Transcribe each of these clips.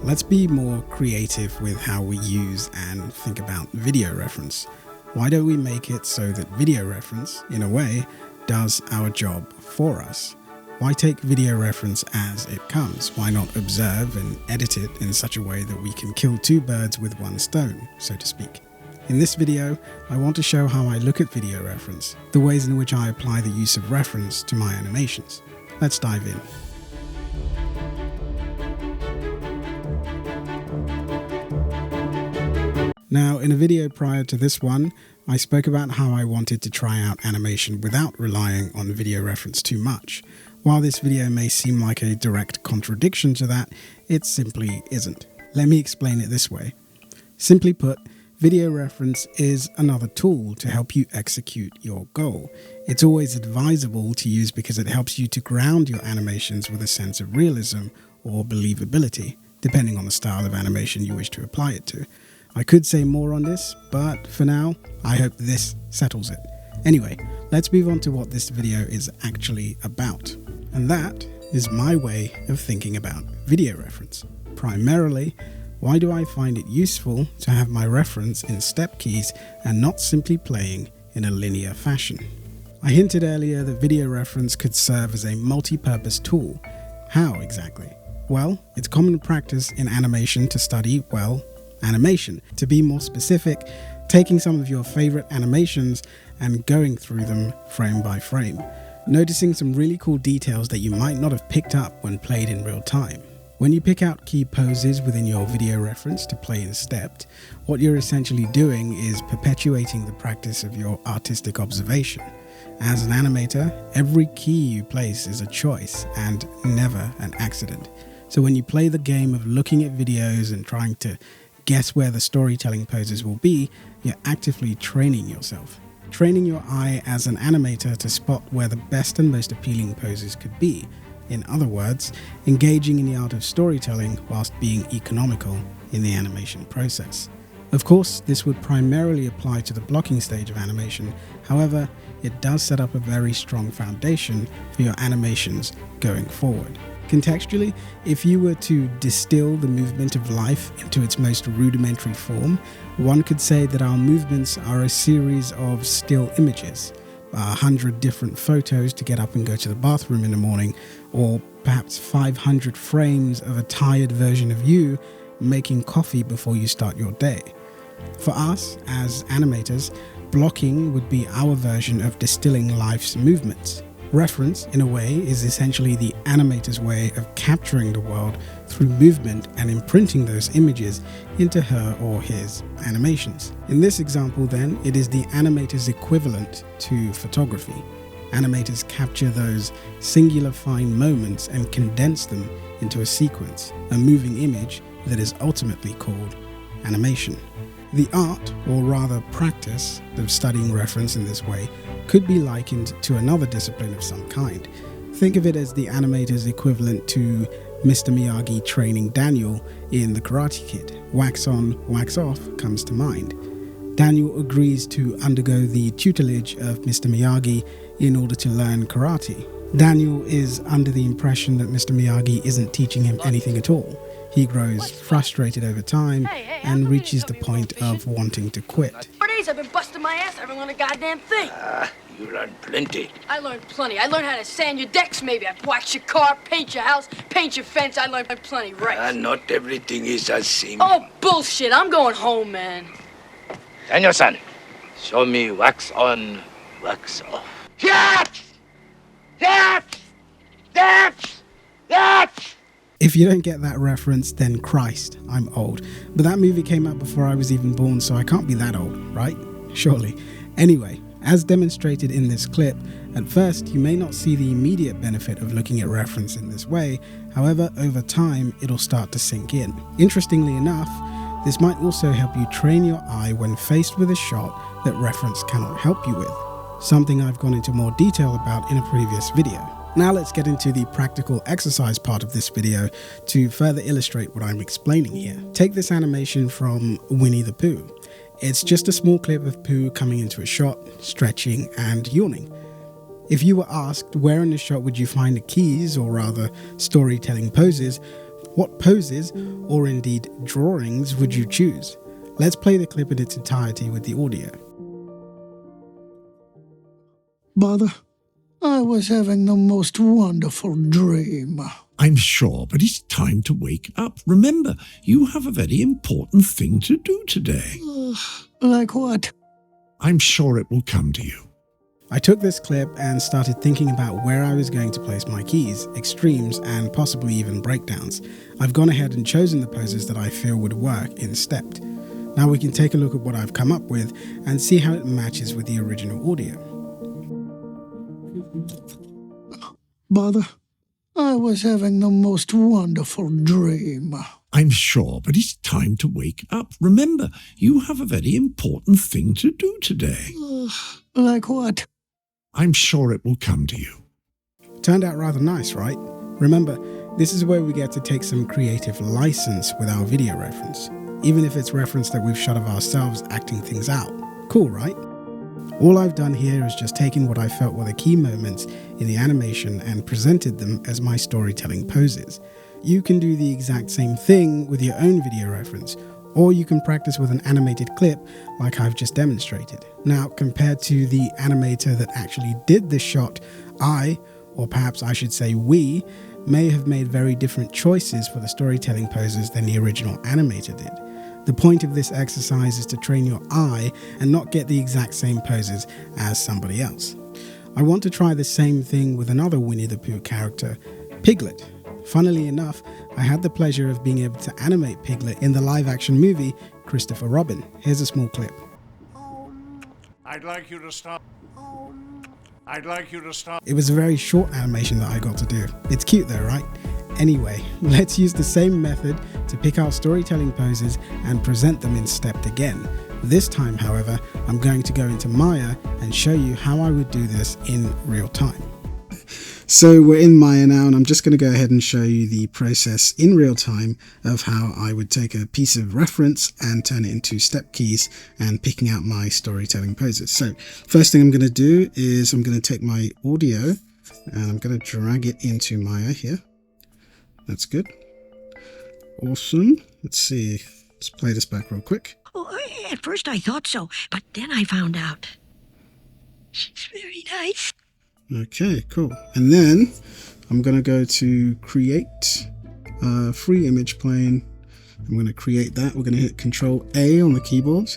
let's be more creative with how we use and think about video reference. Why don't we make it so that video reference, in a way, does our job for us? Why take video reference as it comes? Why not observe and edit it in such a way that we can kill two birds with one stone, so to speak? In this video, I want to show how I look at video reference, the ways in which I apply the use of reference to my animations. Let's dive in. Now, in a video prior to this one, I spoke about how I wanted to try out animation without relying on video reference too much. While this video may seem like a direct contradiction to that, it simply isn't. Let me explain it this way. Simply put, video reference is another tool to help you execute your goal. It's always advisable to use because it helps you to ground your animations with a sense of realism or believability, depending on the style of animation you wish to apply it to. I could say more on this, but for now, I hope this settles it. Anyway, let's move on to what this video is actually about. And that is my way of thinking about video reference. Primarily, why do I find it useful to have my reference in step keys and not simply playing in a linear fashion? I hinted earlier that video reference could serve as a multi-purpose tool. How exactly? Well, it's common practice in animation to study, animation. To be more specific, taking some of your favorite animations and going through them frame by frame, noticing some really cool details that you might not have picked up when played in real time. When you pick out key poses within your video reference to play in stepped, what you're essentially doing is perpetuating the practice of your artistic observation. As an animator, every key you place is a choice and never an accident. So when you play the game of looking at videos and trying to guess where the storytelling poses will be, you're actively training yourself. Training your eye as an animator to spot where the best and most appealing poses could be. In other words, engaging in the art of storytelling whilst being economical in the animation process. Of course, this would primarily apply to the blocking stage of animation. However, it does set up a very strong foundation for your animations going forward. Contextually, if you were to distill the movement of life into its most rudimentary form, one could say that our movements are a series of still images, 100 different photos to get up and go to the bathroom in the morning, or perhaps 500 frames of a tired version of you making coffee before you start your day. For us, as animators, blocking would be our version of distilling life's movements. Reference, in a way, is essentially the animator's way of capturing the world through movement and imprinting those images into her or his animations. In this example, then, it is the animator's equivalent to photography. Animators capture those singular fine moments and condense them into a sequence, a moving image that is ultimately called animation. The art, or rather practice, of studying reference in this way could be likened to another discipline of some kind. Think of it as the animator's equivalent to Mr. Miyagi training Daniel in The Karate Kid. Wax on, wax off comes to mind. Daniel agrees to undergo the tutelage of Mr. Miyagi in order to learn karate. Daniel is under the impression that Mr. Miyagi isn't teaching him anything at all. He grows frustrated over time and reaches the point of wanting to quit. 4 days I've been busting my ass. I haven't learned a goddamn thing. You learned plenty. I learned plenty. I learned how to sand your decks, maybe. I wax your car, paint your house, paint your fence. I learned plenty, right? Not everything is as simple. Oh, bullshit. I'm going home, man. Daniel-san, show me wax on, wax off. That! If you don't get that reference, then Christ, I'm old. But that movie came out before I was even born, so I can't be that old, right? Surely. Anyway, as demonstrated in this clip, at first you may not see the immediate benefit of looking at reference in this way. However, over time, it'll start to sink in. Interestingly enough, this might also help you train your eye when faced with a shot that reference cannot help you with. Something I've gone into more detail about in a previous video. Now let's get into the practical exercise part of this video to further illustrate what I'm explaining here. Take this animation from Winnie the Pooh. It's just a small clip of Pooh coming into a shot, stretching and yawning. If you were asked where in the shot would you find the keys, or rather storytelling poses, What poses, or indeed drawings, would you choose? Let's play the clip in its entirety with the audio. Mother, I was having the most wonderful dream. I'm sure, but it's time to wake up. Remember, you have a very important thing to do today. Like what? I'm sure it will come to you. I took this clip and started thinking about where I was going to place my keys, extremes, and possibly even breakdowns. I've gone ahead and chosen the poses that I feel would work in Stepped. Now we can take a look at what I've come up with and see how it matches with the original audio. Mother, I was having the most wonderful dream. I'm sure, but it's time to wake up. Remember, you have a very important thing to do today. Like what? I'm sure it will come to you. Turned out rather nice, right? Remember, this is where we get to take some creative license with our video reference, even if it's reference that we've shot of ourselves acting things out. Cool, right? All I've done here is just taken what I felt were the key moments in the animation and presented them as my storytelling poses. You can do the exact same thing with your own video reference, or you can practice with an animated clip like I've just demonstrated. Now, compared to the animator that actually did this shot, or perhaps I should say we, may have made very different choices for the storytelling poses than the original animator did. The point of this exercise is to train your eye and not get the exact same poses as somebody else. I want to try the same thing with another Winnie the Pooh character, Piglet. Funnily enough, I had the pleasure of being able to animate Piglet in the live-action movie Christopher Robin. Here's a small clip. I'd like you to stop. I'd like you to stop. It was a very short animation that I got to do. It's cute though, right? Anyway, let's use the same method to pick out storytelling poses and present them in Stepped again. This time, however, I'm going to go into Maya and show you how I would do this in real time. So we're in Maya now, and I'm just going to go ahead and show you the process in real time of how I would take a piece of reference and turn it into step keys and picking out my storytelling poses. So first thing I'm going to do is I'm going to take my audio and I'm going to drag it into Maya here. That's good. Awesome. Let's see. Let's play this back real quick. Oh, at first I thought so, but then I found out. She's very nice. Okay, cool. And then I'm going to go to create a free image plane. I'm going to create that. We're going to hit Control A on the keyboard.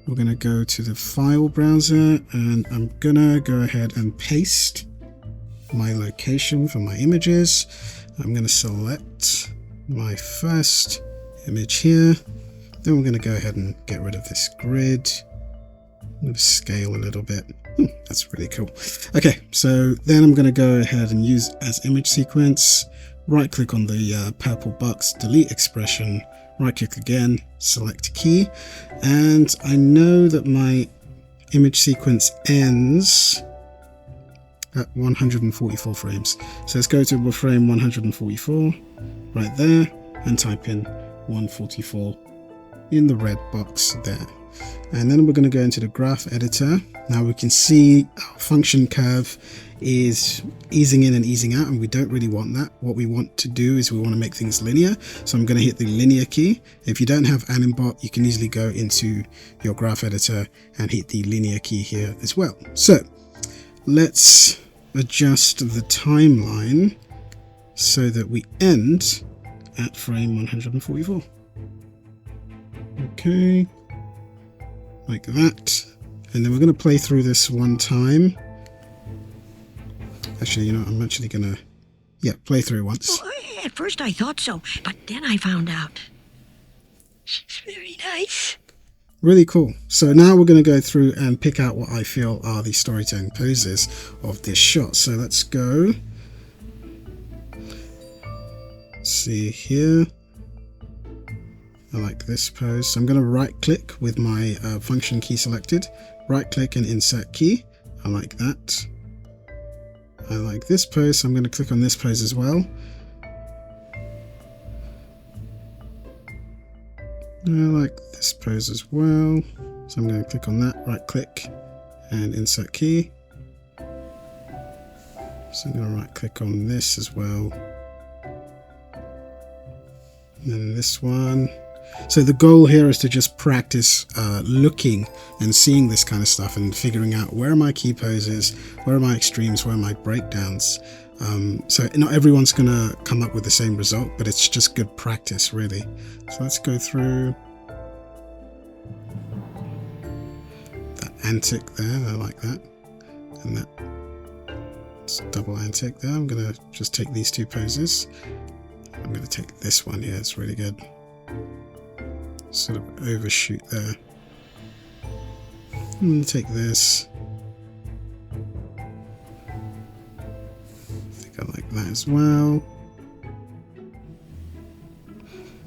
We're going to go to the file browser and I'm going to go ahead and paste my location for my images. I'm going to select my first image here. Then we're going to go ahead and get rid of this grid. I'm going to scale a little bit. That's really cool. Okay, so then I'm going to go ahead and use as image sequence. Right click on the purple box, delete expression. Right click again, select key. And I know that my image sequence ends at 144 frames. So let's go to frame 144 right there and type in 144 in the red box there. And then we're going to go into the graph editor. Now we can see our function curve is easing in and easing out, and we don't really want that. What we want to do is we want to make things linear. So I'm going to hit the linear key. If you don't have Animbot, you can easily go into your graph editor and hit the linear key here as well. So let's adjust the timeline so that we end at frame 144. Okay, like that. And then we're going to play through this one time. Actually, you know, I'm actually going to, play through once. Oh, at first I thought so, but then I found out. She's very nice. Really cool. So now we're going to go through and pick out what I feel are the storytelling poses of this shot. So let's go. Let's see here. I like this pose. So I'm going to right click with my function key selected. Right click and insert key. I like that. I like this pose, so I'm going to click on this pose as well. I like this pose as well. So I'm going to click on that, right click and insert key. So I'm going to right click on this as well. And this one. So the goal here is to just practice looking and seeing this kind of stuff and figuring out where are my key poses, where are my extremes, where are my breakdowns. So not everyone's going to come up with the same result, but it's just good practice, really. So let's go through that antic there. I like that. And that double antic there. I'm going to just take these two poses. I'm going to take this one here. It's really good. Sort of overshoot there. I'm going to take this. I think I like that as well.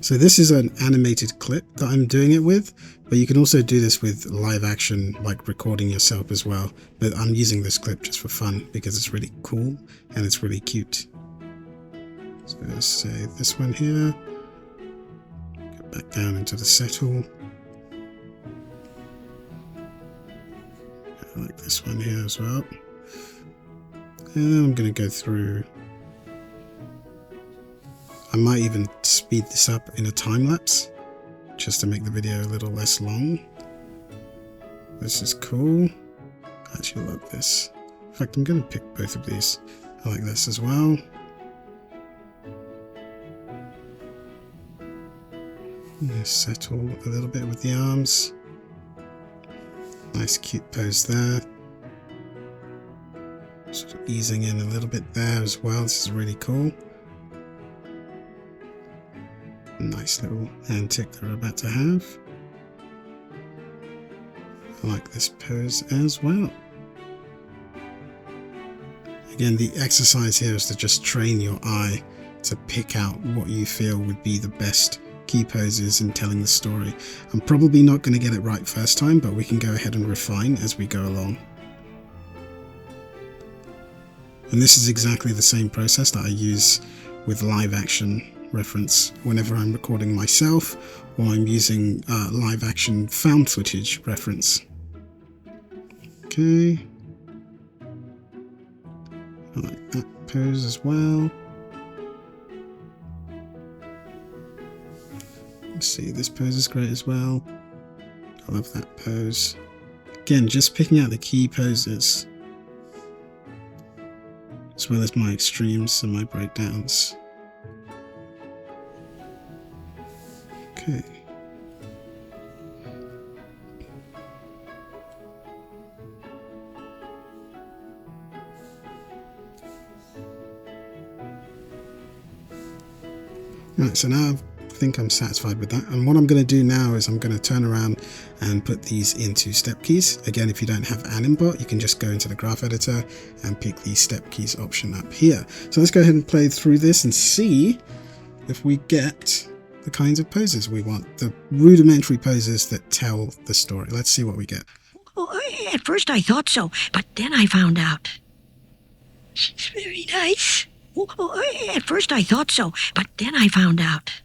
So this is an animated clip that I'm doing it with, but you can also do this with live action, like recording yourself as well. But I'm using this clip just for fun because it's really cool and it's really cute. So let's say this one here. Back down into the settle. I like this one here as well. And then I'm going to go through. I might even speed this up in a time lapse just to make the video a little less long. This is cool. I actually love this. In fact, I'm going to pick both of these. I like this as well. Settle a little bit with the arms. Nice cute pose there. Sort of easing in a little bit there as well. This is really cool. Nice little antic that we're about to have. I like this pose as well. Again, the exercise here is to just train your eye to pick out what you feel would be the best key poses in telling the story. I'm probably not going to get it right first time, but we can go ahead and refine as we go along. And this is exactly the same process that I use with live action reference whenever I'm recording myself or I'm using live action found footage reference. Okay. I like that pose as well. See, this pose is great as well. I love that pose. Again, just picking out the key poses as well as my extremes and my breakdowns. Okay. Right, so now I think I'm satisfied with that, and what I'm going to do now is I'm going to turn around and put these into step keys. Again, if you don't have Animbot, you can just go into the graph editor and pick the step keys option up here. So let's go ahead and play through this and see if we get the kinds of poses we want, the rudimentary poses that tell the story. Let's see what we get. At first I thought so, but then I found out. She's very nice. At first I thought so, but then I found out.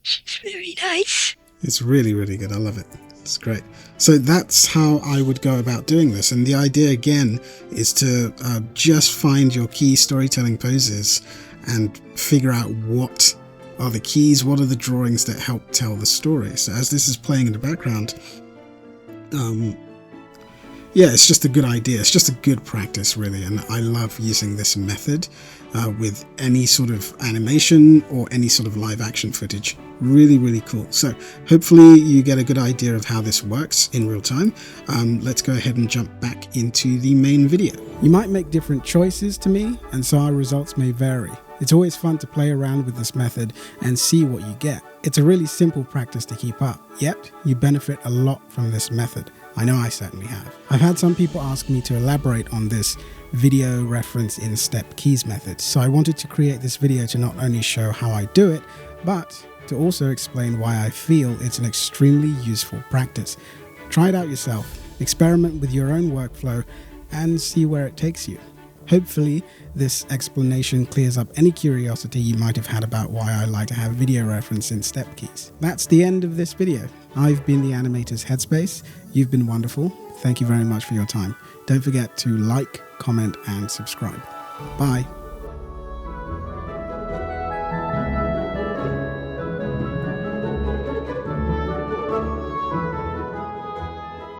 She's very nice. It's really, really good. I love it. It's great. So that's how I would go about doing this. And the idea again is to just find your key storytelling poses and figure out what are the keys, what are the drawings that help tell the story. So as this is playing in the background, yeah, it's just a good idea. It's just a good practice, really. And I love using this method with any sort of animation or any sort of live action footage. Really, really cool. So hopefully you get a good idea of how this works in real time. Let's go ahead and jump back into the main video. You might make different choices to me, and so our results may vary. It's always fun to play around with this method and see what you get. It's a really simple practice to keep up, yet you benefit a lot from this method. I know I certainly have. I've had some people ask me to elaborate on this video reference in step keys method, so I wanted to create this video to not only show how I do it, but to also explain why I feel it's an extremely useful practice. Try it out yourself, experiment with your own workflow, and see where it takes you. Hopefully, this explanation clears up any curiosity you might have had about why I like to have video reference in step keys. That's the end of this video. I've been the Animator's Headspace. You've been wonderful. Thank you very much for your time. Don't forget to like, comment, and subscribe. Bye.